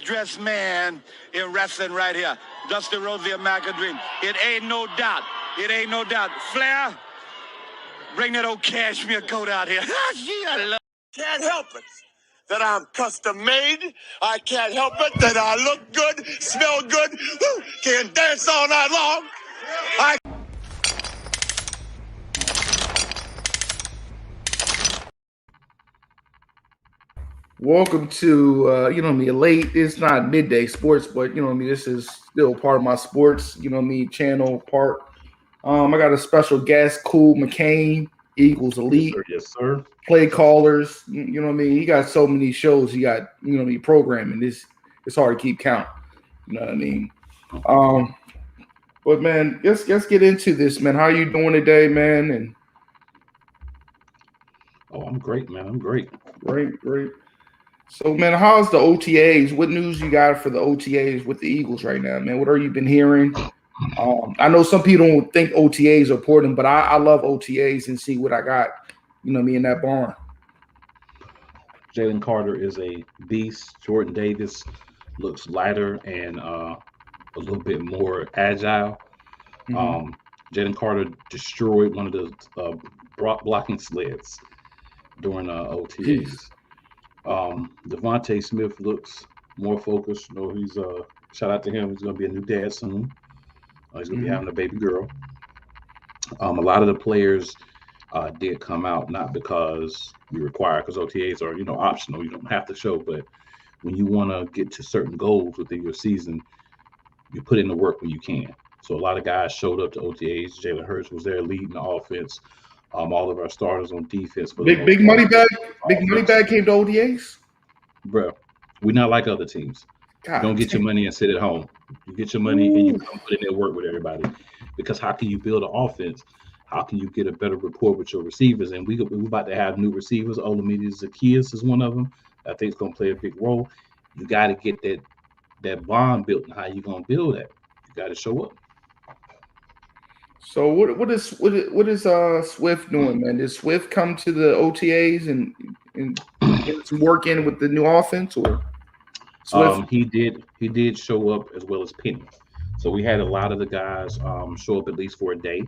Dressed man in wrestling right here. Dusty Rhodes, the American Dream. It ain't no doubt. It ain't no doubt. Flair, bring that old cashmere coat out here. Gee, I love. Can't help it that I'm custom made. I can't help it that I look good, smell good, can dance all night long. Welcome to late. It's not midday sports, but this is still part of my sports, channel part. I got a special guest, Cool McCain, Eagles Elite, Yes, sir. play callers. He got so many shows. He got programming. It's hard to keep count. You know what I mean? But man, let's get into this, man. How you doing today, man? And I'm great, man. I'm great. Great. So, man, how's the OTAs? What news you got for the OTAs with the Eagles right now, man? What are you been hearing? I know some people don't think OTAs are important, but I love OTAs and see what I got, in that barn. Jalen Carter is a beast. Jordan Davis looks lighter and a little bit more agile. Jalen Carter destroyed one of the blocking sleds during OTAs. Devontae Smith looks more focused. He's shout out to him. He's going to be a new dad soon. He's going to be having a baby girl. A lot of the players did come out not because you require, because OTAs are optional. You don't have to show, but when you want to get to certain goals within your season, you put in the work when you can. So a lot of guys showed up to OTAs. Jalen Hurts was there leading the offense. All of our starters on defense. Big money bag came to OTAs? Bro, we're not like other teams. God, you don't get your money and sit at home. You get your money and you come put in there work with everybody. Because how can you build an offense? How can you get a better rapport with your receivers? And we're about to have new receivers. Olamide Zaccheaus is one of them. I think it's going to play a big role. You got to get that bond built. And how you going to build that? You got to show up. So what is Swift doing, man? Did Swift come to the OTAs and get some work in with the new offense, or Swift? He did show up as well as Penny. So we had a lot of the guys show up at least for a day.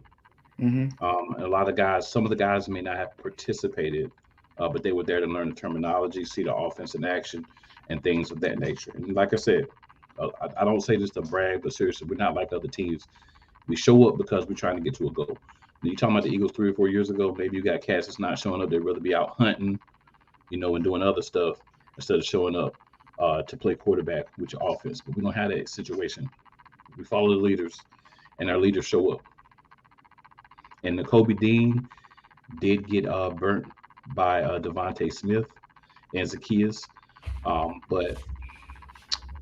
And a lot of guys, some of the guys may not have participated, but they were there to learn the terminology, see the offense in action, and things of that nature. And like I said, I don't say this to brag, but seriously, we're not like other teams. We show up because we're trying to get to a goal. When you're talking about the Eagles 3 or 4 years ago, maybe you got cats that's not showing up. They'd rather be out hunting, and doing other stuff instead of showing up to play quarterback with your offense. But we don't have that situation. We follow the leaders, and our leaders show up. And Nakobe Dean did get burnt by Devontae Smith and Zaccheaus, but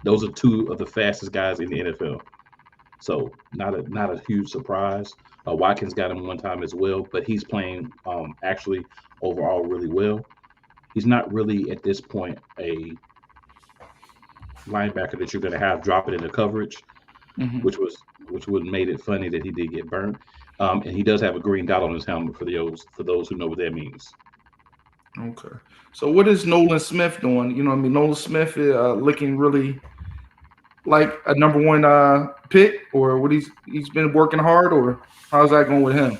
those are two of the fastest guys in the NFL. So not a huge surprise. Watkins got him one time as well, but he's playing actually overall really well. He's not really at this point a linebacker that you're going to have drop it into coverage, which would made it funny that he did get burnt. And he does have a green dot on his helmet for those who know what that means. Okay. So what is Nolan Smith doing? Nolan Smith is looking really like a number one pick, or what he's been working hard, or how's that going with him?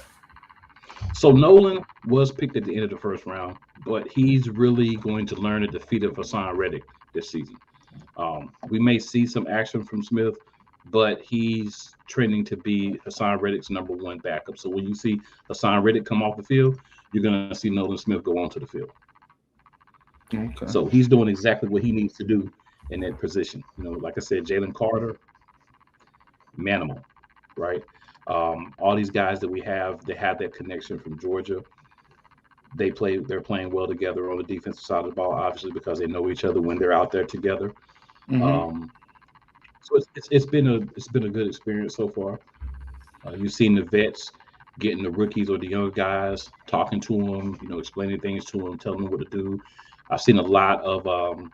So Nolan was picked at the end of the first round, but he's really going to learn at the feet of Hassan Reddick this season. We may see some action from Smith, but he's trending to be Hassan Reddick's number one backup. So when you see Hassan Reddick come off the field, you're going to see Nolan Smith go onto the field. Okay. So he's doing exactly what he needs to do in that position. Like I said, Jalen Carter, manimal, right? All these guys that we have, they have that connection from Georgia. They're playing well together on the defensive side of the ball, obviously, because they know each other when they're out there together. So it's been a good experience so far. You've seen the vets getting the rookies or the young guys, talking to them, explaining things to them, telling them what to do. I've seen a lot of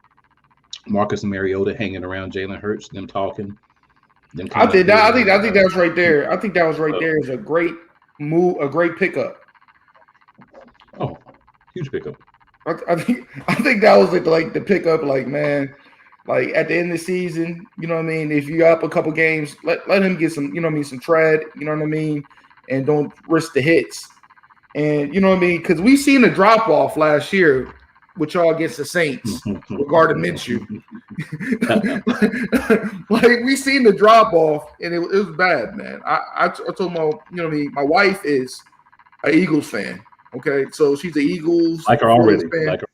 Marcus Mariota hanging around Jalen Hurts, them talking. I think that was right there. I think that was right there is a great move, a great pickup. Oh, huge pickup. I think that was like the pickup. Like, man, Like at the end of the season, you know what I mean? If you're up a couple games, let him get some, you know what I mean, some tread, you know what I mean? And don't risk the hits. And you know what I mean? Because we seen a drop off last year with y'all against the Saints regarding Minshew. Like we seen the drop off and it was bad, man. I told my, you know what I mean, my wife is an Eagles fan. Okay. So she's an Eagles like her already. fan. Like her.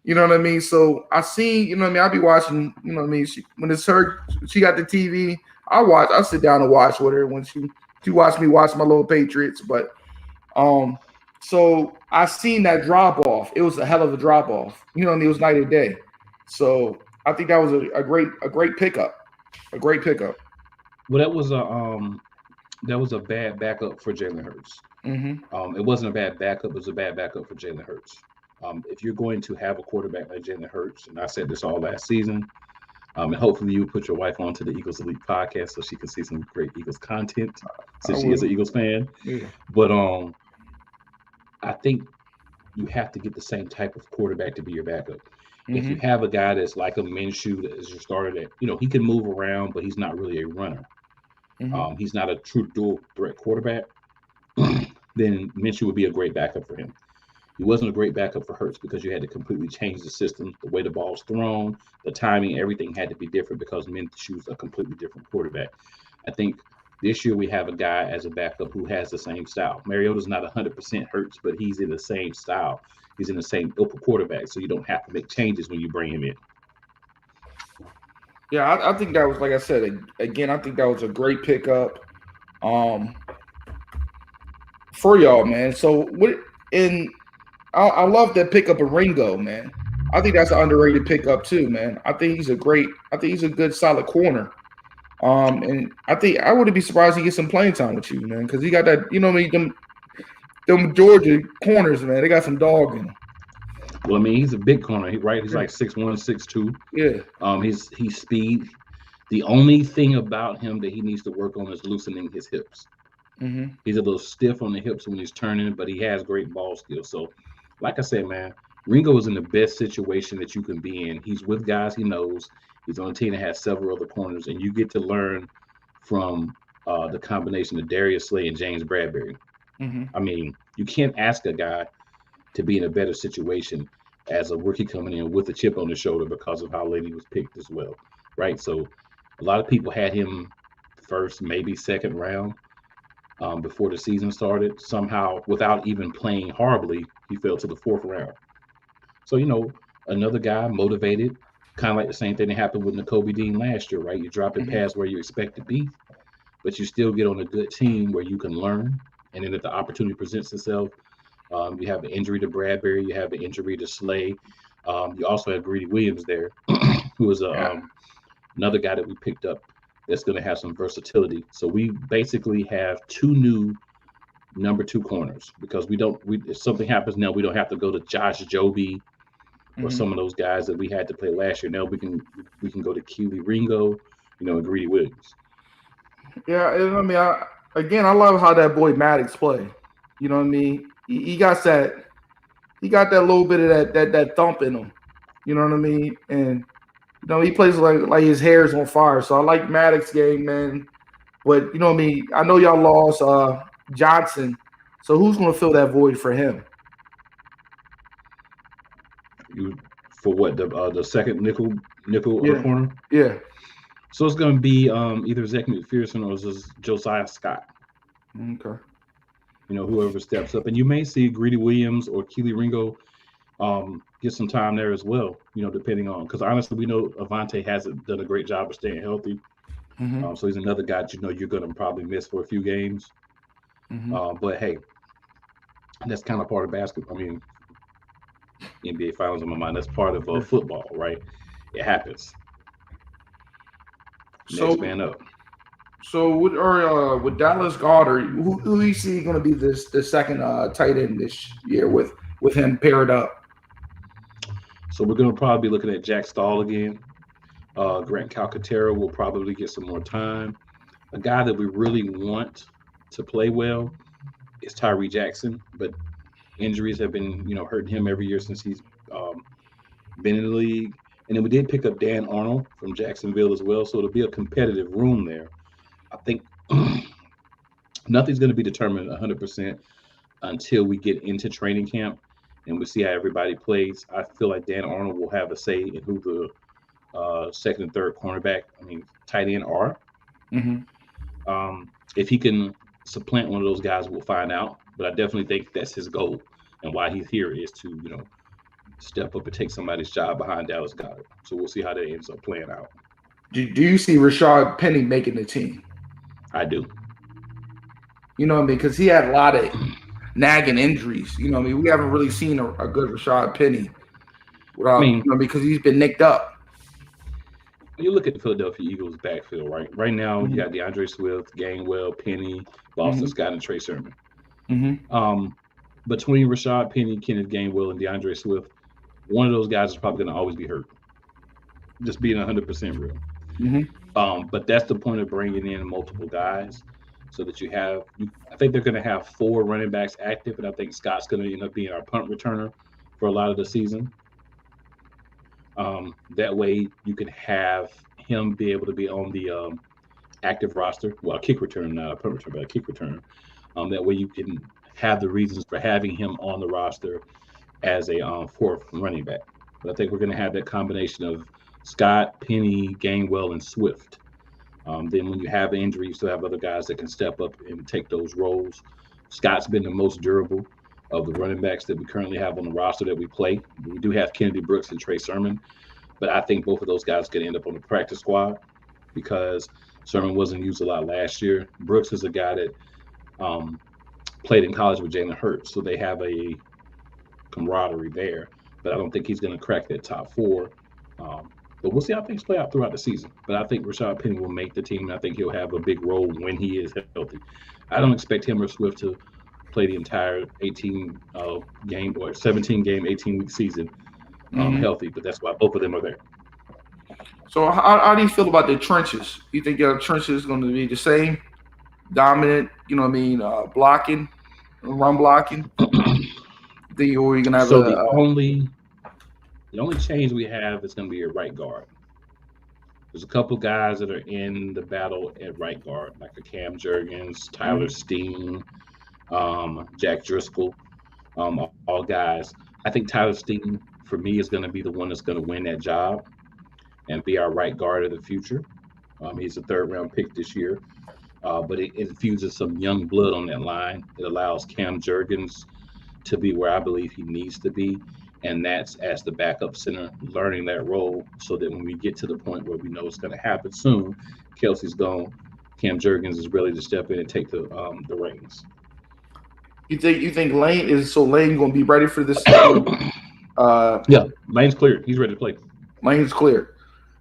You know what I mean? So I seen, you know what I mean? I'll be watching, you know what I mean? When it's her, she got the TV, I sit down and watch with her when she watch me watch my little Patriots. But so I seen that drop off. It was a hell of a drop off. You know what I mean? It was night and day. So I think that was a great pickup. A great pickup. Well, that was a bad backup for Jalen Hurts. Mm-hmm. It wasn't a bad backup. It was a bad backup for Jalen Hurts. If you're going to have a quarterback like Jalen Hurts, and I said this all last season, and hopefully you put your wife on to the Eagles Elite podcast so she can see some great Eagles content since she is an Eagles fan. Yeah. But I think you have to get the same type of quarterback to be your backup. Mm-hmm. If you have a guy that's like a Minshew that is your starter, that he can move around, but he's not really a runner. Mm-hmm. He's not a true dual threat quarterback. Then Minshew would be a great backup for him. He wasn't a great backup for Hurts because you had to completely change the system, the way the ball's thrown, the timing, everything had to be different because Minshew's a completely different quarterback. I think this year we have a guy as a backup who has the same style. Mariota's not 100% Hurts, but he's in the same style. He's in the same ilk of quarterback, so you don't have to make changes when you bring him in. Yeah, I think that was, like I said, again, I think that was a great pickup for y'all, man. So I love that pickup of Ringo, man. I think that's an underrated pickup too, man. I think he's a good solid corner. And I think I wouldn't be surprised he gets some playing time with you, man, because he got that, you know what I mean, them Georgia corners, man. They got some dog in them. Well, I mean, he's a big corner, right? He's like 6'1", 6'2". Yeah. He's speed. The only thing about him that he needs to work on is loosening his hips. Mm-hmm. He's a little stiff on the hips when he's turning, but he has great ball skills. So, like I said, man, Ringo is in the best situation that you can be in. He's with guys he knows. He's on a team that has several other corners, and you get to learn from the combination of Darius Slay and James Bradbury. Mm-hmm. I mean, you can't ask a guy to be in a better situation as a rookie coming in with a chip on his shoulder because of how late he was picked as well, right? So a lot of people had him first, maybe second round before the season started. Somehow, without even playing horribly, he fell to the fourth round. So, another guy motivated, kind of like the same thing that happened with Nakobe Dean last year, right? You drop it past where you expect to be, but you still get on a good team where you can learn. And then if the opportunity presents itself, you have an injury to Bradbury, you have an injury to Slay. You also have Greedy Williams there, who is another guy that we picked up that's going to have some versatility. So we basically have two new number 2 corners because if something happens now, we don't have to go to Josh Joby or some of those guys that we had to play last year. Now we can go to Keely Ringo, and Greedy Williams. Yeah, I mean, I love how that boy Maddox play. You know what I mean? He got that little bit of that thump in him. You know what I mean? And he plays like his hair is on fire. So I like Maddox game, man. But you know what I mean? I know y'all lost Johnson. So who's gonna fill that void for him? For what, the second nickel corner? Yeah. So it's gonna be either Zach McPherson or Josiah Scott. Okay. Whoever steps up, and you may see Greedy Williams or Keely Ringo get some time there as well. Depending on, because honestly, we know Avante hasn't done a great job of staying healthy. Mm-hmm. So he's another guy that you're going to probably miss for a few games. Mm-hmm. But hey, that's kind of part of basketball. I mean, NBA Finals in my mind. That's part of football, right? It happens. Next man up. So with Dallas Goedert, who you see going to be the second tight end this year with him paired up? So we're going to probably be looking at Jack Stahl again. Grant Calcaterra will probably get some more time. A guy that we really want to play well is Tyree Jackson, but injuries have been hurting him every year since he's been in the league. And then we did pick up Dan Arnold from Jacksonville as well. So it'll be a competitive room there. I think nothing's going to be determined 100% until we get into training camp and we see how everybody plays. I feel like Dan Arnold will have a say in who the second and third tight end are. If he can supplant one of those guys, we'll find out. But I definitely think that's his goal, and why he's here is to, step up and take somebody's job behind Dallas Goedert. So we'll see how that ends up playing out. Do you see Rashad Penny making the team? I do. You know what I mean? Because he had a lot of nagging injuries. You know what I mean? We haven't really seen a good Rashad Penny because he's been nicked up. When you look at the Philadelphia Eagles backfield, right now, you got DeAndre Swift, Gainwell, Penny, Boston Scott, and Trey Sermon. Between Rashad Penny, Kenneth Gainwell, and DeAndre Swift, one of those guys is probably going to always be hurt. Just being 100% real. But that's the point of bringing in multiple guys, so that I think they're going to have 4 running backs active, and I think Scott's going to end up being our punt returner for a lot of the season. That way you can have him be able to be on the active roster. Well, a kick return, not a punt return, but a kick return. That way you can have the reasons for having him on the roster as a 4th running back. But I think we're going to have that combination of Scott, Penny, Gainwell, and Swift. Then when you have an injury, you still have other guys that can step up and take those roles. Scott's been the most durable of the running backs that we currently have on the roster that we play. We do have Kennedy Brooks and Trey Sermon, but I think both of those guys could end up on the practice squad because Sermon wasn't used a lot last year. Brooks is a guy that played in college with Jalen Hurts, so they have a camaraderie there, but I don't think he's going to crack that top 4. But we'll see how things play out throughout the season. But I think Rashad Penny will make the team, and I think he'll have a big role when he is healthy. I don't expect him or Swift to play the entire 18 game or 17 game, 18-week season healthy, but that's why both of them are there. So how do you feel about the trenches? You think your trenches is going to be the same, dominant? You know what I mean? Blocking, run blocking. Or you're going to have the only change we have is going to be a right guard. There's a couple guys that are in the battle at right guard, like a Cam Jurgens, Tyler Steen, Jack Driscoll, all guys. I think Tyler Steen, for me, is going to be the one that's going to win that job and be our right guard of the future. He's a 3rd-round pick this year, but it infuses some young blood on that line. It allows Cam Jurgens to be where I believe he needs to be, and that's as the backup center, learning that role so that when we get to the point where we know it's going to happen soon, Kelsey's gone, Cam Jurgens is ready to step in and take the reins. You think Lane going to be ready for this? Yeah, Lane's cleared. He's ready to play. Lane's cleared.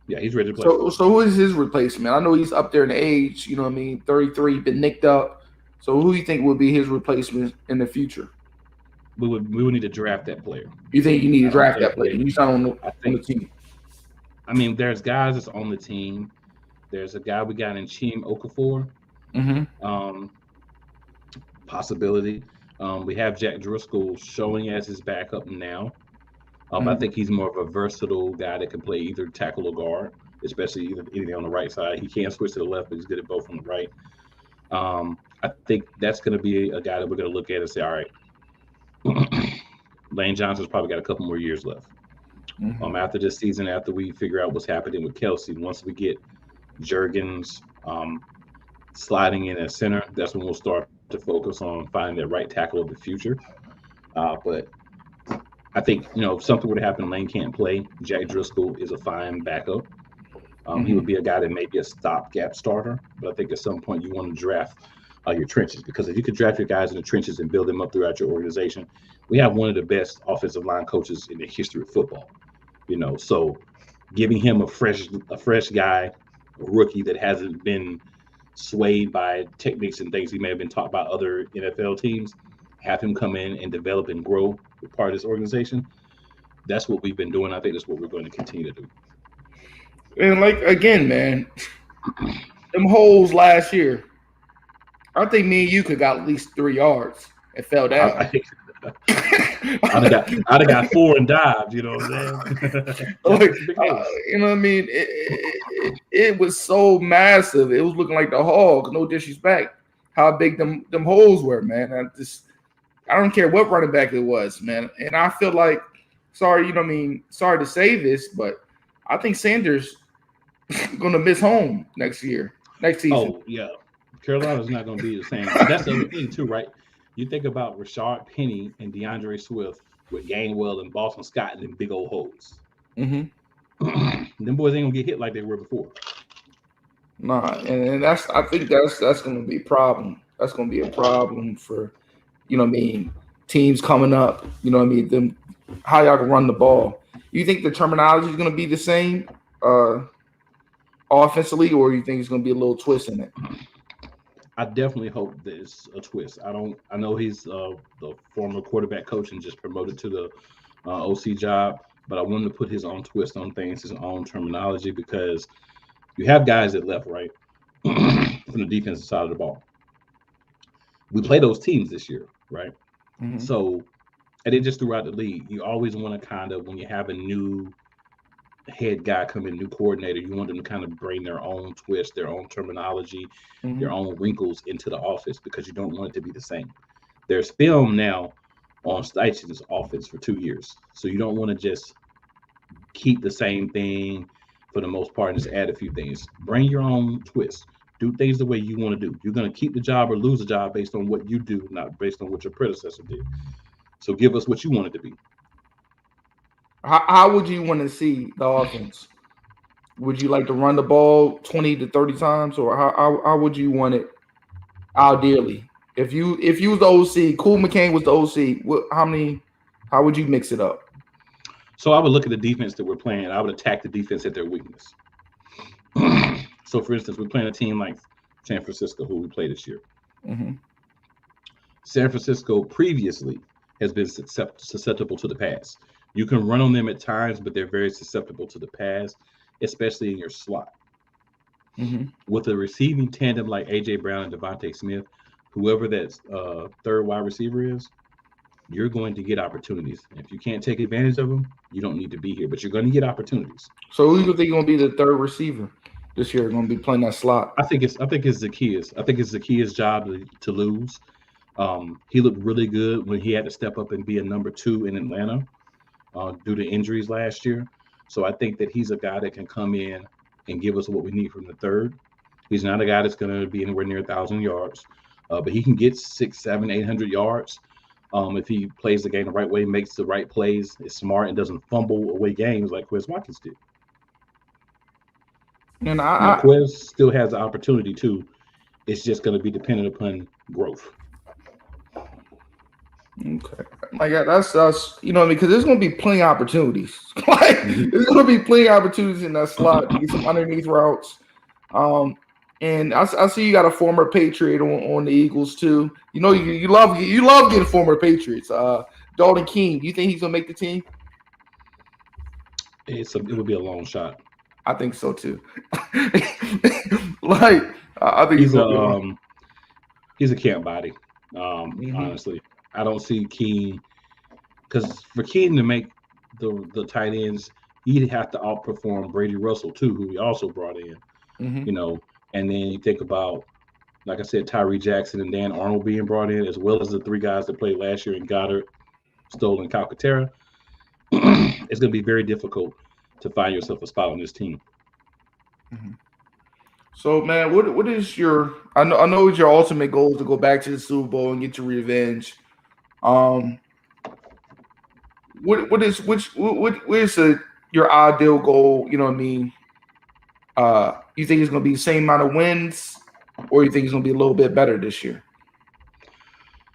Yeah, he's ready to play. So who is his replacement? I know he's up there in age. You know what I mean? 33, been nicked up. So who do you think will be his replacement in the future? We would need to draft that player. You think you need to draft that player? He's not on the team. I mean, there's guys that's on the team. There's a guy we got in Chim Okafor. Possibility. We have Jack Driscoll showing as his backup now. I think he's more of a versatile guy that can play either tackle or guard, especially either on the right side. He can switch to the left, but he's good at both on the right. I think that's going to be a guy that we're going to look at and say, all right, Lane Johnson's probably got a couple more years left. After this season, after we figure out what's happening with Kelsey, once we get Jurgens sliding in at center, that's when we'll start to focus on finding that right tackle of the future. But I think, if something were to happen, Lane can't play. Jack Driscoll is a fine backup. He would be a guy that may be a stopgap starter, but I think at some point you want to draft your trenches, because if you could draft your guys in the trenches and build them up throughout your organization, we have one of the best offensive line coaches in the history of football. So giving him a fresh guy, a rookie that hasn't been swayed by techniques and things he may have been taught by other NFL teams, have him come in and develop and grow with part of this organization. That's what we've been doing. I think that's what we're going to continue to do. And again, man, them holes last year, I think me and you could got at least 3 yards and fell down. I'd have got 4 and dived. You know what I'm saying? Like, Big holes. you know what I mean? It was so massive. It was looking like the hog. No disrespect, how big them holes were, man. I don't care what running back it was, man. And I feel like, sorry to say this, but I think Sanders gonna miss home next season. Oh yeah, Carolina's not going to be the same. That's the other thing too, right? You think about Rashard Penny and DeAndre Swift with Gainwell and Boston Scott and them big old holes. Mm-hmm. Them boys ain't gonna get hit like they were before. Nah, and I think that's gonna be a problem. That's gonna be a problem for, teams coming up. Them how y'all can run the ball. You think the terminology is gonna be the same offensively, or you think it's gonna be a little twist in it? I definitely hope there's a twist. I know he's the former quarterback coach and just promoted to the OC job, but I want him to put his own twist on things, his own terminology, because you have guys that left, right, from the defensive side of the ball. We play those teams this year, right? Mm-hmm. So, and then just throughout the league, you always want to kind of, when you have a new head guy come in, new coordinator, you want them to kind of bring their own twist, their own terminology, Mm-hmm. their own wrinkles into the office, because you don't want it to be the same. There's film now on Steichen's offense for 2 years, so you don't want to just keep the same thing for the most part and just add a few things. Bring your own twist. Do things the way you want to do. You're going to keep the job or lose the job based on what you do, not based on what your predecessor did. So give us what you want it to be. How would you want to see the offense? Would you like to run the ball 20 to 30 times, or how would you want it ideally? If you was the OC, Cool McCain was the OC, how would you mix it up? So I would look at the defense that we're playing. I would attack the defense at their weakness. So, for instance, we're playing a team like San Francisco, who we played this year. Mm-hmm. San Francisco previously has been susceptible to the pass. You can run on them at times, but they're very susceptible to the pass, especially in your slot. Mm-hmm. With a receiving tandem like A.J. Brown and Devontae Smith, whoever that third wide receiver is, you're going to get opportunities. If you can't take advantage of them, you don't need to be here, but you're going to get opportunities. So who do you think is going to be the third receiver this year? Going to be playing that slot? I think it's Zacchaeus. I think it's Zacchaeus' job to lose. He looked really good when he had to step up and be a number 2 in Atlanta due to injuries last year. So I think that he's a guy that can come in and give us what we need from the third. He's not a guy that's going to be anywhere near 1,000 yards, but he can get 600, 700, 800 yards if he plays the game the right way, makes the right plays, is smart, and doesn't fumble away games like Quez Watkins did. And now, Quez still has the opportunity too. It's just going to be dependent upon growth. Okay, like that's because there's going to be plenty of opportunities. There's going to be plenty of opportunities in that slot to get some underneath routes. And I see you got a former Patriot on the Eagles too. You love getting former Patriots. Dalton King, you think he's gonna make the team? It would be a long shot. I think so too. I think he's a camp body. Honestly, I don't see King, because for King to make the tight ends, he'd have to outperform Brady Russell too, who we also brought in. And then you think about, like I said, Tyree Jackson and Dan Arnold being brought in, as well as the 3 guys that played last year in Goddard, Stoll, and Calcaterra. It's going to be very difficult to find yourself a spot on this team. So, man, what is your? I know it's your ultimate goal to go back to the Super Bowl and get your revenge. What is your ideal goal? You know what I mean? You think it's going to be the same amount of wins, or you think it's going to be a little bit better this year?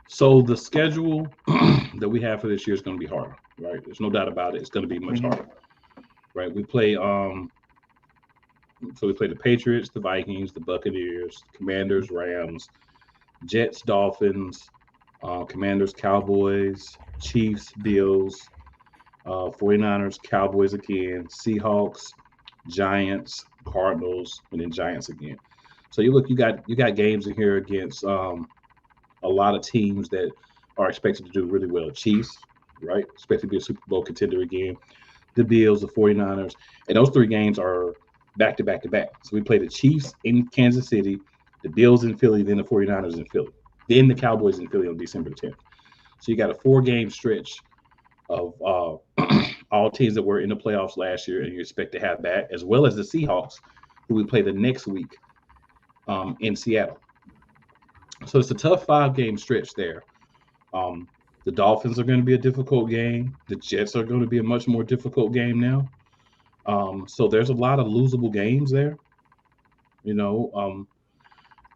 So the schedule that we have for this year is going to be harder, right? There's no doubt about it. It's going to be much harder, right? We play the Patriots, the Vikings, the Buccaneers, Commanders, Rams, Jets, Dolphins, Commanders, Cowboys, Chiefs, Bills, 49ers, Cowboys again, Seahawks, Giants, Cardinals, and then Giants again. So you got games in here against a lot of teams that are expected to do really well. Chiefs, right? Expected to be a Super Bowl contender again. The Bills, the 49ers. And those three games are back to back to back. So we play the Chiefs in Kansas City, the Bills in Philly, then the 49ers in Philly, then the Cowboys in Philly on December 10th. So you got a 4-game stretch of all teams that were in the playoffs last year, and you expect to have that, as well as the Seahawks, who we play the next week in Seattle. So it's a tough 5-game stretch there. The Dolphins are going to be a difficult game. The Jets are going to be a much more difficult game now. So there's a lot of losable games there.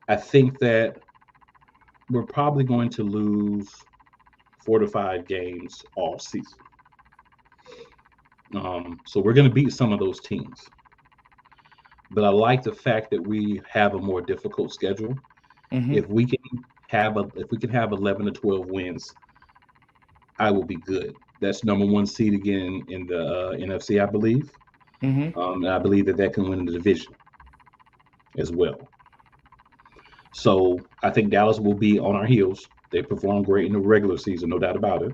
I think that we're probably going to lose 4 to 5 games all season. So we're going to beat some of those teams. But I like the fact that we have a more difficult schedule. Mm-hmm. If we can have 11 to 12 wins, I will be good. That's number 1 seed again in the NFC, I believe. Mm-hmm. And I believe that can win the division as well. So I think Dallas will be on our heels. They performed great in the regular season, no doubt about it.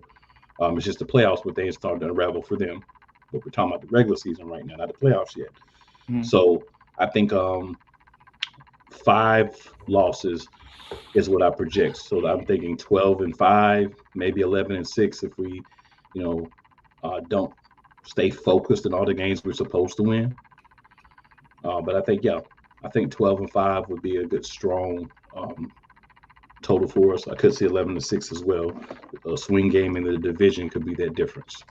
It's just the playoffs, but they ain't started to unravel for them. But we're talking about the regular season right now, not the playoffs yet. Mm-hmm. So I think 5 losses is what I project. So I'm thinking 12-5, maybe 11-6 if we, don't stay focused in all the games we're supposed to win. But I think 12-5 would be a good strong total for us. I could see 11-6 as well. A swing game in the division could be that difference.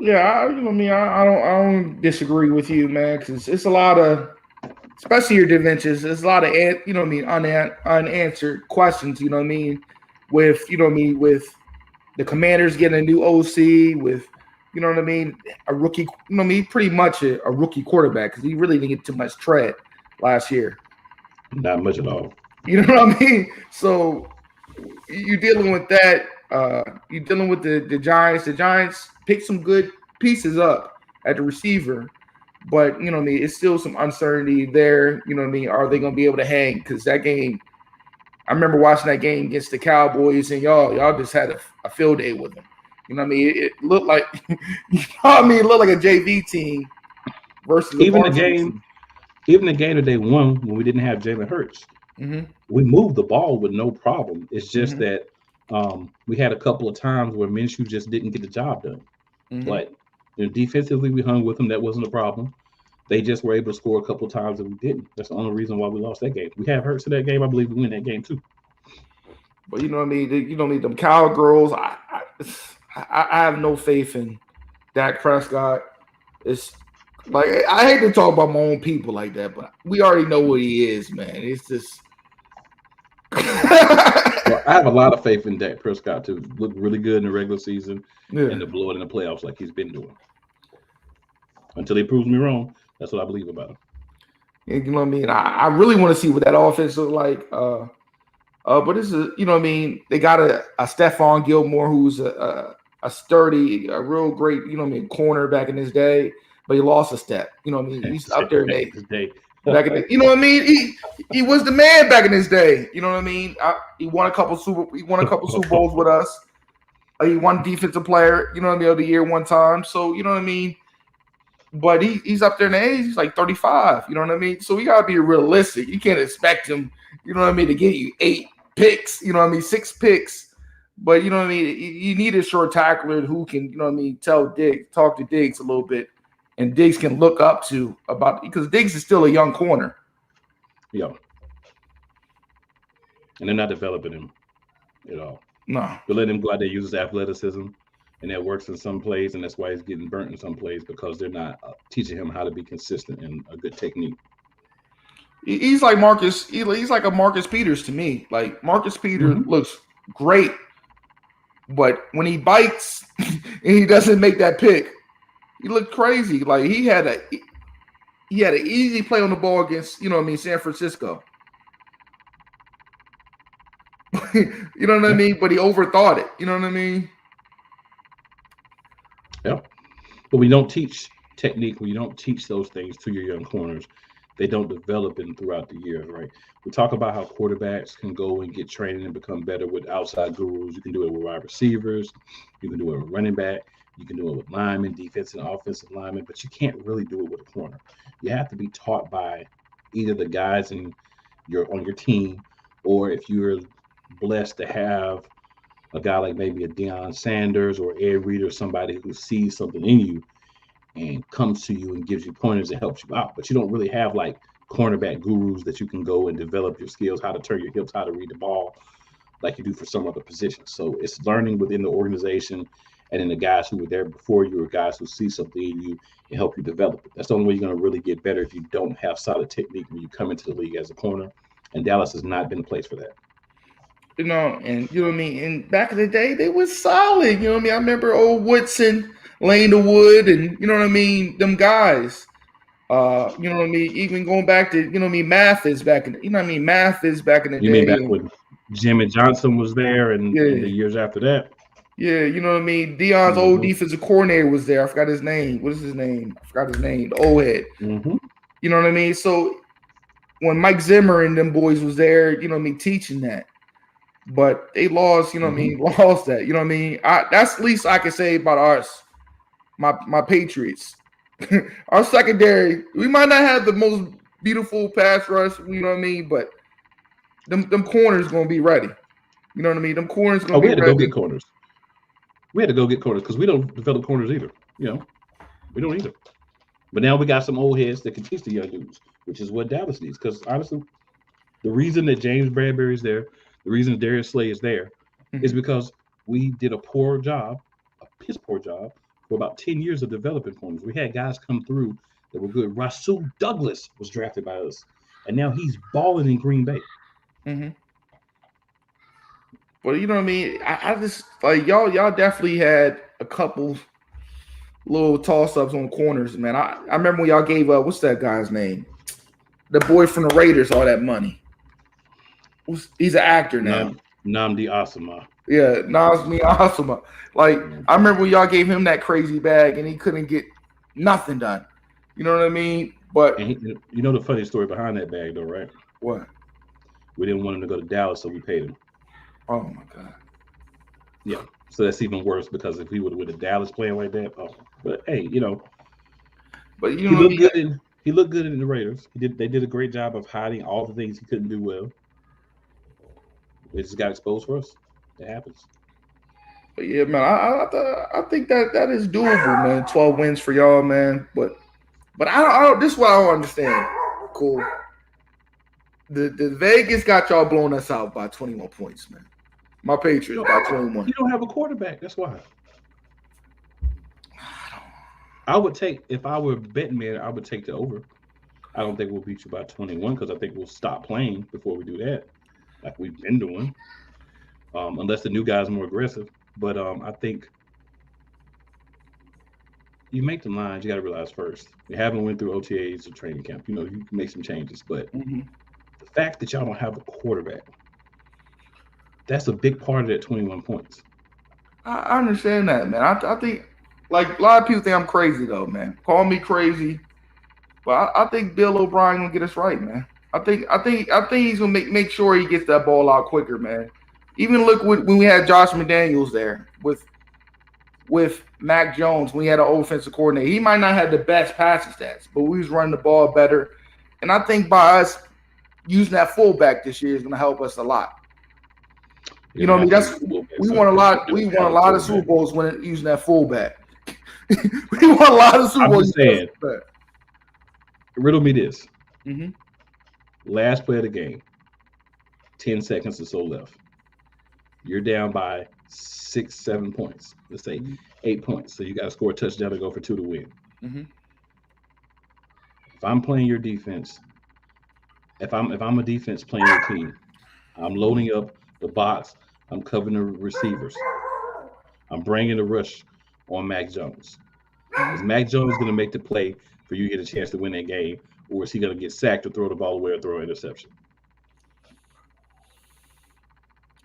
Yeah, I don't disagree with you, man, because it's a lot of, especially your dimensions, there's a lot of unanswered questions. With with the Commanders getting a new OC, with a rookie, pretty much a rookie quarterback, because he really didn't get too much tread last year. Not much at all. You know what I mean? So you're dealing with that. You're dealing with the Giants. The Giants picked some good pieces up at the receiver, but it's still some uncertainty there. Are they going to be able to hang? Because that game, I remember watching that game against the Cowboys, and y'all just had a field day with them. It looked like, it looked like a JV team versus even the game that they won when we didn't have Jalen Hurts. Mm-hmm. We moved the ball with no problem. It's just that we had a couple of times where Minshew just didn't get the job done. Mm-hmm. But defensively, we hung with them. That wasn't a problem. They just were able to score a couple of times and we didn't. That's the only reason why we lost that game. We have Hurts in that game. I believe we win that game too. But them Cowgirls. I have no faith in Dak Prescott. It's like, I hate to talk about my own people like that, but we already know what he is, man. It's just. Well, I have a lot of faith in Dak Prescott to look really good in the regular season and to blow it in the playoffs like he's been doing. Until he proves me wrong, that's what I believe about him. You know what I mean? I really want to see what that offense looks like. But this is, they got a Stephon Gilmore who's a sturdy, a real great, corner back in his day, but he lost a step. He's up there in age. Back in he was the man back in his day. You know what I mean? He won a couple Super Bowls with us. He won Defensive Player, of the Year one time. So you know what I mean. But he's up there in age. He's like 35. You know what I mean? So we gotta be realistic. You can't expect him, to get you 8 picks. 6 picks. But you need a short tackler who can, talk to Diggs a little bit. And Diggs can look up to because Diggs is still a young corner. Yeah. And they're not developing him at all. No. They're letting him go out there, use his athleticism, and that works in some plays, and that's why he's getting burnt in some plays, because they're not teaching him how to be consistent and a good technique. He's like Marcus. He's like a Marcus Peters to me. Like Marcus Peters looks great, but when he bites and he doesn't make that pick, he looked crazy. Like he had an easy play on the ball against, San Francisco. You know what I mean? But he overthought it. You know what I mean? Yeah. But we don't teach technique, when you don't teach those things to your young corners, they don't develop in throughout the years, right? We talk about how quarterbacks can go and get training and become better with outside gurus. You can do it with wide receivers, you can do it with running back, you can do it with linemen, defensive and offensive linemen, but you can't really do it with a corner. You have to be taught by either the guys on your team, or if you're blessed to have a guy like maybe a Deion Sanders or Ed Reed or somebody who sees something in you and comes to you and gives you pointers and helps you out. But you don't really have like cornerback gurus that you can go and develop your skills, how to turn your hips, how to read the ball, like you do for some other positions. So it's learning within the organization, and then the guys who were there before you, or guys who see something in you and help you develop it. That's the only way you're going to really get better, if you don't have solid technique when you come into the league as a corner. And Dallas has not been a place for that. You know, and you know what I mean? And back in the day, they was solid. You know what I mean? I remember old Woodson, Lane the Wood, and you know what I mean, them guys. You know what I mean? Even going back to, you know what I mean, Mathis back in, you know what I mean, Mathis back in the You day. mean back when Jimmy Johnson was there and the years after that? Yeah, you know what I mean? Deion's old defensive coordinator was there. I forgot his name. What is his name? I forgot his name. The old head. You know what I mean? So when Mike Zimmer and them boys was there, you know what I mean, teaching that. But they lost, you know what I mean, lost that. You know what I mean? That's the least I can say about us, my Patriots. Our secondary, we might not have the most beautiful pass rush, you know what I mean, but them corners going to be ready. You know what I mean? Them corners going to be ready. We had to go get corners. We had to go get corners because we don't develop corners either. You know, we don't either. But now we got some old heads that can teach the young dudes, which is what Dallas needs. Because honestly, the reason that James Bradbury is there, the reason Darius Slay is there, is because we did a piss poor job, for about 10 years of developing corners. We had guys come through that were good. Rasul Douglas was drafted by us, and now he's balling in Green Bay. But you know what I mean? I just like y'all definitely had a couple little toss-ups on corners, man. I remember when y'all gave up, what's that guy's name? The boy from the Raiders, all that money. He's an actor now. Nnamdi Asomugha. Yeah, Nnamdi Asomugha. Like, I remember when y'all gave him that crazy bag and he couldn't get nothing done. You know what I mean? But you know the funny story behind that bag, though, right? What? We didn't want him to go to Dallas, so we paid him. Oh my God. Yeah. So that's even worse, because if he would have went to Dallas playing like that, but hey, you know. But you know, he looked good in the Raiders. They did a great job of hiding all the things he couldn't do well. It just got exposed for us. It happens. But yeah, man, I think that is doable, man. 12 wins for y'all, man. But I don't. This is what I don't understand. Cool. The Vegas got y'all blowing us out by 21 points, man. My Patriots by 21. You don't have a quarterback. That's why. I would take, if I were a betting man, I would take the over. I don't think we'll beat you by 21, because I think we'll stop playing before we do that, like we've been doing. Unless the new guy's more aggressive. But I think you make the lines, you got to realize first, you haven't went through OTAs or training camp. You know, you can make some changes, but the fact that y'all don't have a quarterback, that's a big part of that 21 points. I understand that, man. I think, like, a lot of people think I'm crazy, though, man. Call me crazy, but I think Bill O'Brien gonna get us right, man. I think he's gonna make sure he gets that ball out quicker, man. Even look when we had Josh McDaniels there with Mac Jones, when he had an offensive coordinator. He might not have the best passing stats, but we was running the ball better. And I think by us using that fullback this year is going to help us a lot. You know what I mean? We won a lot. We won a lot of Super Bowls when using that fullback. We won a lot of Super Bowls. I'm just saying. Riddle me this. Last play of the game. 10 seconds or so left. You're down by 6-7 points. Let's say 8 points. So you got to score a touchdown to go for 2 to win. If I'm playing your defense, if I'm a defense playing your team, I'm loading up the box. I'm covering the receivers. I'm bringing the rush on Mac Jones. Is Mac Jones going to make the play for you to get a chance to win that game, or is he going to get sacked or throw the ball away or throw an interception?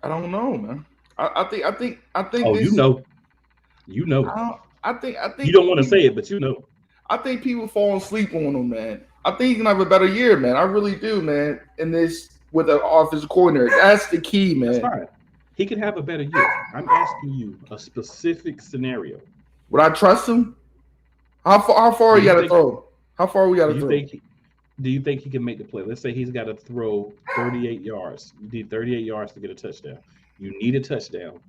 I don't know, man. I think. Oh, you know. I think you don't want to say it, but you know. I think people fall asleep on them, man. I think he's gonna have a better year, man. I really do, man. In this with an offensive coordinator, that's the key, That's man. fine. He can have a better year. I'm asking you a specific scenario. Would I trust him? How far Do you you got to think? throw? How far we got Do to you throw? think? Do you think he can make the play? Let's say he's got to throw 38 yards. You need 38 yards to get a touchdown. You need a touchdown.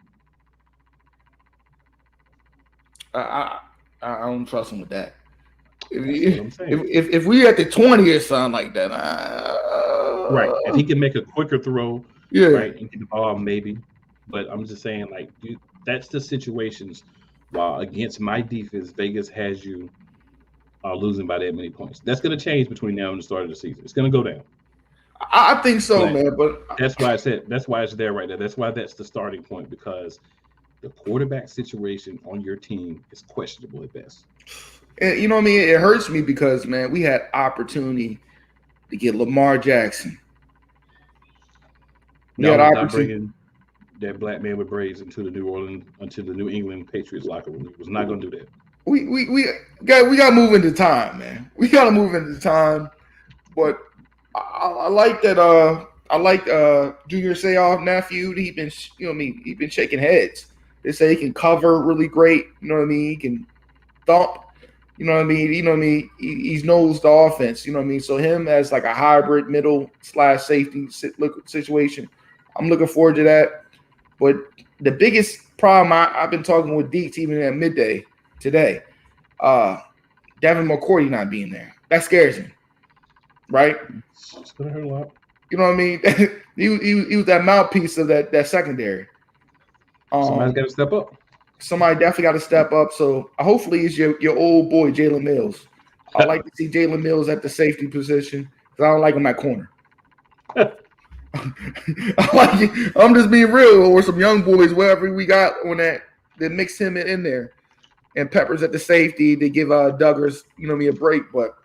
I I don't trust him with that. That's what If I'm saying. if we at the 20 or something like that, Right. If he can make a quicker throw, yeah. right, and get the ball, maybe. But I'm just saying, like, that's the situations. While against my defense, Vegas has you losing by that many points. That's going to change between now and the start of the season. It's going to go down. I think so, But man. But that's why I said that's why it's there right there. That's why that's the starting point because the quarterback situation on your team is questionable at best. and you know what I mean? It hurts me because, man, we had opportunity to get Lamar Jackson. We No, had was not opportunity. bringing that black man with braids into the New England Patriots locker room. He was not going to do that. We got to move into time, man. We got to move into time. But I like that. I like Junior Seau nephew. He been he been shaking heads. They say he can cover really great. You know what I mean? He can thump. You know what I mean? You know what I mean? He knows the offense. You know what I mean? So him as like a hybrid middle / safety situation. I'm looking forward to that. But the biggest problem I've been talking with Deeks even at midday today, Devin McCourty not being there. That scares him, right? It's going to hurt a lot. You know what I mean? he was that mouthpiece of that secondary. Somebody's got to step up. Somebody definitely got to step up. So hopefully it's your old boy Jalen Mills. I like to see Jalen Mills at the safety position because I don't like him at corner. I'm just being real, or some young boys, wherever we got on that mix him in there, and Peppers at the safety to give Duggars, a break. But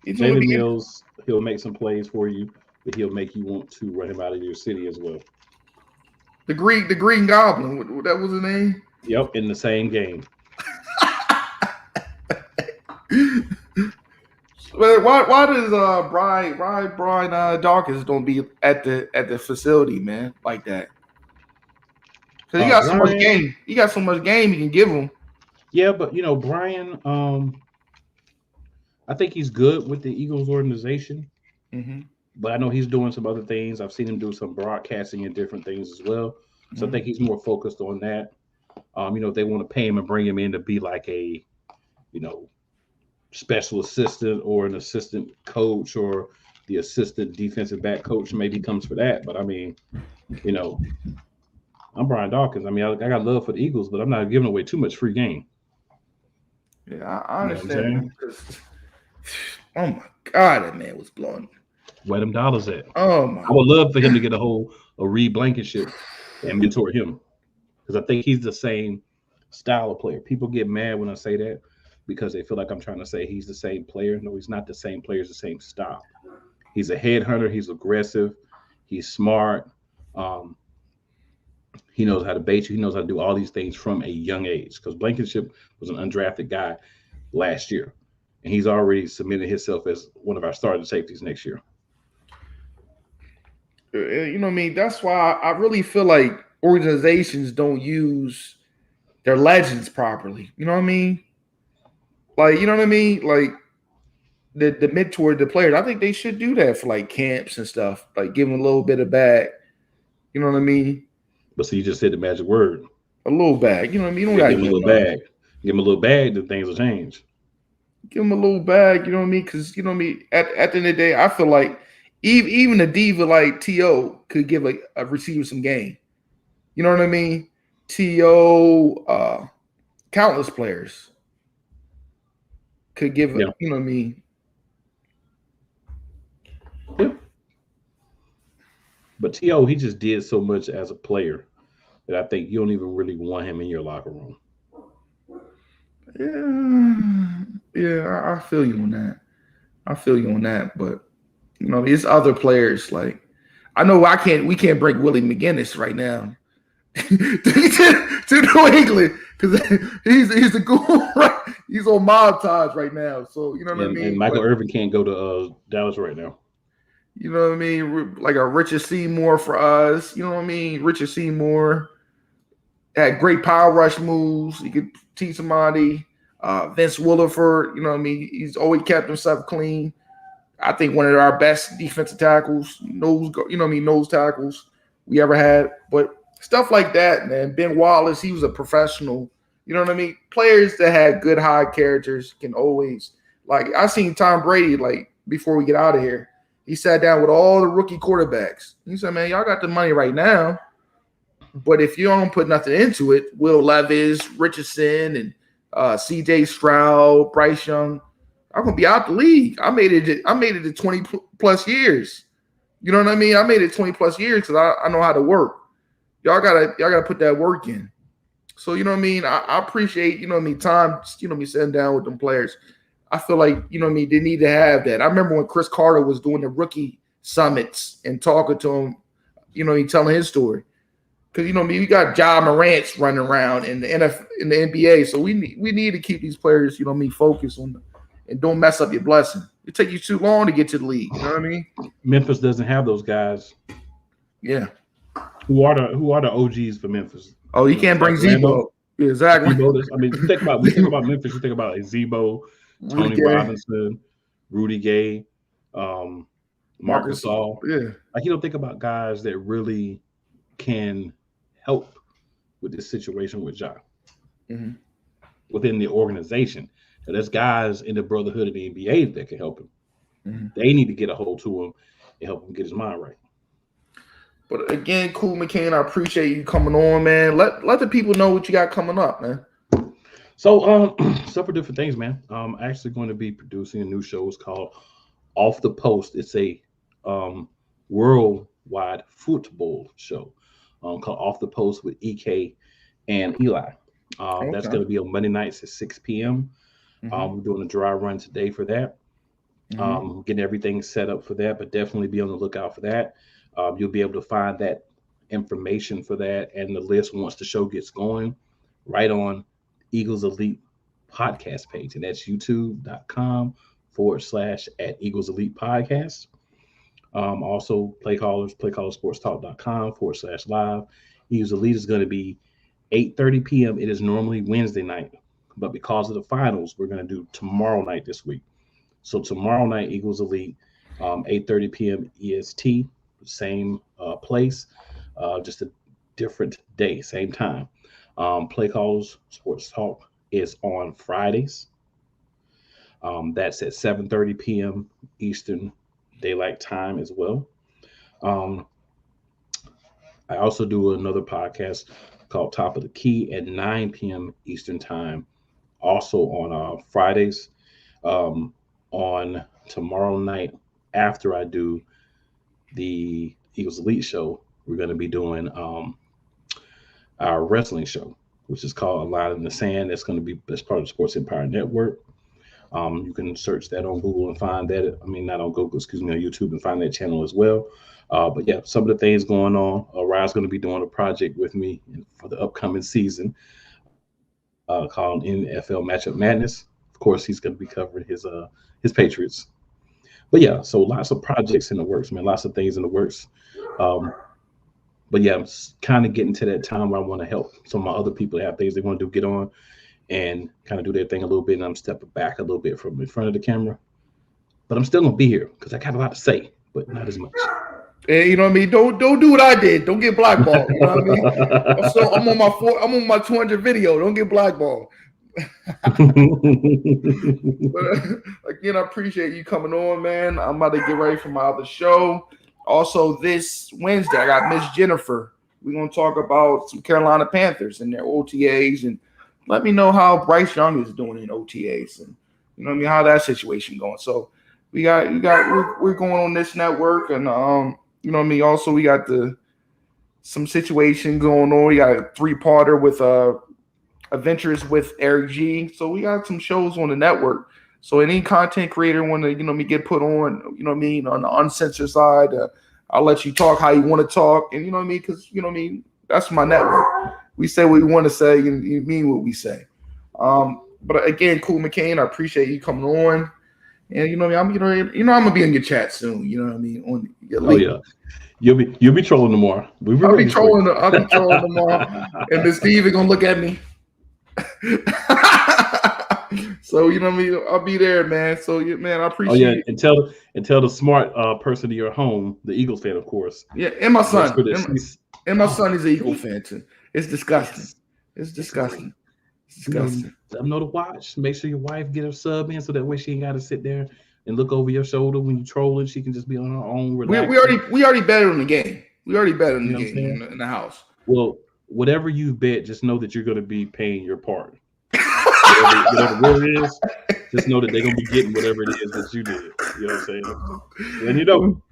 Jalen Mills, he'll make some plays for you, but he'll make you want to run him out of your city as well. The Green Goblin, that was his name. Yep, in the same game. Why does Brian Dawkins don't be at the facility, man, like that? Because he got so much game. He got so much game you can give him. Yeah, but Brian, I think he's good with the Eagles organization. Mm-hmm. But I know he's doing some other things. I've seen him do some broadcasting and different things as well. So I think he's more focused on that. If they want to pay him and bring him in to be like a, special assistant or an assistant coach or the assistant defensive back coach, maybe comes for that. But I mean, I'm Brian Dawkins. I mean, I got love for the Eagles, but I'm not giving away too much free game. Yeah, I understand. Oh my God, that man was blowing. Where them dollars at? Oh my! I would love for him to get a Reed Blankenship and mentor him because I think he's the same style of player. People get mad when I say that because they feel like I'm trying to say he's the same player. No, he's not the same player. It's the same style. He's a headhunter. He's aggressive. He's smart. He knows how to bait you. He knows how to do all these things from a young age because Blankenship was an undrafted guy last year, and he's already submitted himself as one of our starting safeties next year. You know what I mean? That's why I really feel like organizations don't use their legends properly. You know what I mean? Like, you know what I mean? Like the mentor the players. I think they should do that for like camps and stuff. Like give them a little bit of bag. You know what I mean? But so you just said the magic word. A little bag. You know what I mean? You don't give gotta him a little bag. Give him a little bag, then things will change. Give him a little bag. You know what I mean? Because you know what I mean. At the end of the day, I feel like even a diva like T.O. could give a receiver some game. You know what I mean? T.O. Countless players could give. You know what I mean? Yeah. But T.O. he just did so much as a player that I think you don't even really want him in your locker room. Yeah, I feel you on that. But you know, it's other players. Like I know we can't break Willie McGinnis right now. to New England because he's a ghoul, right? He's on mob ties right now. So you know what I mean. And Michael Irvin can't go to Dallas right now. You know what I mean? Like a Richard Seymour for us. You know what I mean? Richard Seymour had great power rush moves. He could teach somebody. Vince Williford, you know what I mean? He's always kept himself clean. I think one of our best defensive tackles, nose tackles we ever had. But stuff like that, man. Ben Wallace, he was a professional. You know what I mean? Players that had good high characters can always, like, I seen Tom Brady, like, before we get out of here. He sat down with all the rookie quarterbacks. He said, man, y'all got the money right now. But if you don't put nothing into it, Will Levis, Richardson, and C.J. Stroud, Bryce Young, I'm gonna be out the league. I made it to 20 plus years. You know what I mean? I made it 20 plus years because I know how to work. Y'all gotta put that work in. So you know what I mean? I appreciate, you know what I mean, time, you know, me sitting down with them players. I feel like, you know what I mean, they need to have that. I remember when Chris Carter was doing the rookie summits and talking to him, you know, he telling his story. Because, you know, we got Ja Morant's running around in the NBA. So we need to keep these players, you know, focused on and don't mess up your blessing. It take you too long to get to the league. You know what I mean? Memphis doesn't have those guys. Yeah. Who are the OGs for Memphis? Oh, you can't bring Zebo. Yeah, exactly. I mean, you think about Memphis, you think about Zebo, Tony Robinson, Rudy Gay, Marcus Gasol. Yeah. Like, you don't think about guys that really can help with this situation with Ja within the organization. And there's guys in the brotherhood of the NBA that can help him. Mm-hmm. They need to get a hold to him and help him get his mind right. But again, Cool McCain, I appreciate you coming on, man. Let the people know what you got coming up, man. So, several different things, man. I'm actually going to be producing a new show. It's called Off the Post. It's a worldwide football show called Off the Post with EK and Eli. Okay. That's going to be on Monday nights at 6 p.m. We're doing a dry run today for that. Getting everything set up for that, but definitely be on the lookout for that. You'll be able to find that information for that and the list once the show gets going right on Eagles Elite podcast page. And that's youtube.com/@Eagles Elite Podcast. Also, playcallersportstalk.com/live. Eagles Elite is going to be 8:30 p.m. It is normally Wednesday night, but because of the finals, we're going to do tomorrow night this week. So tomorrow night, Eagles Elite, 8:30 p.m. EST, same place, just a different day, same time. Play Callers Sports Talk is on Fridays. That's at 7:30 p.m. Eastern Daylight Time as well. I also do another podcast called Top of the Key at 9 p.m. Eastern Time, also on Fridays. On tomorrow night, after I do the Eagles Elite show, we're going to be doing our wrestling show, which is called A Line in the Sand. That's part of the Sports Empire Network. You can search that on Google and find that. I mean, not on Google, on YouTube and find that channel as well. But yeah, some of the things going on. Ryan's going to be doing a project with me for the upcoming season called NFL Matchup Madness. Of course, he's going to be covering his Patriots. But yeah, so lots of projects in the works, man. Lots of things in the works. But yeah, I'm kind of getting to that time where I want to help some of my other people that have things they want to do, get on and kind of do their thing a little bit. And I'm stepping back a little bit from in front of the camera. But I'm still going to be here because I got a lot to say, but not as much. And you know what I mean? Don't do what I did. Don't get blackballed. You know what I mean? I'm on my 200 video. Don't get blackballed. But again, I appreciate you coming on, man. I'm about to get ready for my other show. Also, this Wednesday, I got Miss Jennifer. We're going to talk about some Carolina Panthers and their OTAs, and let me know how Bryce Young is doing in OTAs, and you know what I mean, how that situation going. So we're going on this network, and you know what I mean. Also, we got some situation going on. We got a 3-parter with Adventures with Eric G. So we got some shows on the network. So any content creator want to, you know, get put on, you know what I mean, on the uncensored side, I'll let you talk how you want to talk, and you know what I mean, because you know what I mean, That's my network. We say what we want to say, and you mean what we say. But again, Cool McCain, I appreciate you coming on. And you know what I mean, I'm gonna be in your chat soon. You know what I mean? On your link. Oh yeah, you'll be trolling tomorrow. I'll be trolling tomorrow, and Miss Steve is gonna look at me. So you know what I mean? I'll be there, man. So man, I appreciate. Oh yeah, and tell the smart person to your home, the Eagles fan, of course. Yeah, and my son. And my son is an Eagle fan too. It's disgusting. It's disgusting. It's disgusting. Let them know to watch. Make sure your wife get her sub in so that way she ain't got to sit there and look over your shoulder when you trolling. She can just be on her own. We already bet on the game. We already bet on the game in the house. Well, whatever you bet, just know that you're going to be paying your part. whatever it is, just know that they're going to be getting whatever it is that you did. You know what I'm saying? And you know.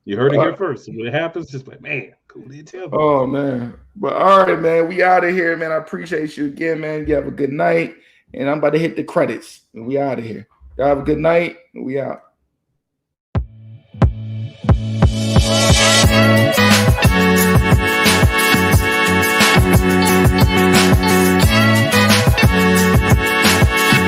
You heard it here first. When it happens, just like, man, cool, didn't tell me. Oh, man. But all right, man, we out of here, man. I appreciate you again, man. You have a good night. And I'm about to hit the credits. And we out of here. Y'all have a good night. And we out.